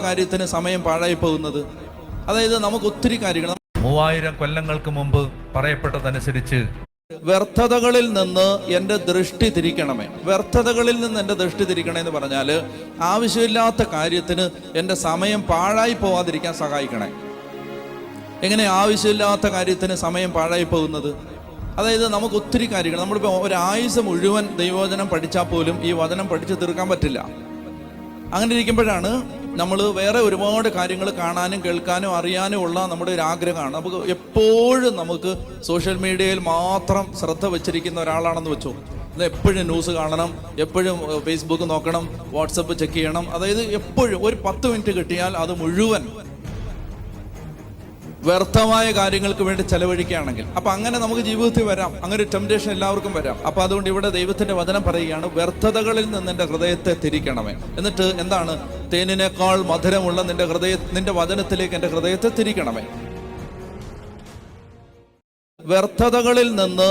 കാര്യത്തിന് സമയം പാഴായി പോകുന്നത്. അതായത് നമുക്ക് ഒത്തിരി കാര്യങ്ങൾ 3000 കൊല്ലങ്ങൾക്ക് മുമ്പ് പറയപ്പെട്ടതനുസരിച്ച് വ്യർത്ഥതകളിൽ നിന്ന് എൻ്റെ ദൃഷ്ടി തിരിക്കണമേ. വ്യർത്ഥതകളിൽ നിന്ന് എൻ്റെ ദൃഷ്ടി തിരിക്കണേ എന്ന് പറഞ്ഞാൽ ആവശ്യമില്ലാത്ത കാര്യത്തിന് എൻ്റെ സമയം പാഴായി പോവാതിരിക്കാൻ സഹായിക്കണേ. എങ്ങനെ ആവശ്യമില്ലാത്ത കാര്യത്തിന് സമയം പാഴായി പോകുന്നത്? അതായത് നമുക്ക് ഒത്തിരി കാര്യങ്ങൾ, നമ്മളിപ്പോൾ ഒരായുസ് മുഴുവൻ ദൈവവചനം പഠിച്ചാൽ പോലും ഈ വചനം പഠിച്ചു തീർക്കാൻ പറ്റില്ല. അങ്ങനെ ഇരിക്കുമ്പോഴാണ് നമ്മൾ വേറെ ഒരുപാട് കാര്യങ്ങൾ കാണാനും കേൾക്കാനും അറിയാനും ഉള്ള നമ്മുടെ ഒരു ആഗ്രഹമാണ്. നമുക്ക് എപ്പോഴും നമുക്ക് സോഷ്യൽ മീഡിയയിൽ മാത്രം ശ്രദ്ധ വെച്ചിരിക്കുന്ന ഒരാളാണെന്ന് വെച്ചോ, എപ്പോഴും ന്യൂസ് കാണണം, എപ്പോഴും ഫേസ്ബുക്ക് നോക്കണം, വാട്സപ്പ് ചെക്ക് ചെയ്യണം. അതായത് എപ്പോഴും ഒരു 10 മിനിറ്റ് കിട്ടിയാൽ അത് മുഴുവൻ വ്യർത്ഥമായ കാര്യങ്ങൾക്ക് വേണ്ടി ചെലവഴിക്കുകയാണെങ്കിൽ അപ്പം അങ്ങനെ നമുക്ക് ജീവിതത്തിൽ വരാം. അങ്ങനെ ഒരു ടെംപ്റ്റേഷൻ എല്ലാവർക്കും വരാം. അപ്പം അതുകൊണ്ട് ഇവിടെ ദൈവത്തിന്റെ വചനം പറയുകയാണ്, വ്യർത്ഥതകളിൽ നിന്ന് നിന്റെ ഹൃദയത്തെ തിരിക്കണമേ. എന്നിട്ട് എന്താണ്? തേനിനേക്കാൾ മധുരമുള്ള നിന്റെ വചനത്തിലേക്ക് എൻ്റെ ഹൃദയത്തെ തിരിക്കണമേ. വ്യർത്ഥതകളിൽ നിന്ന്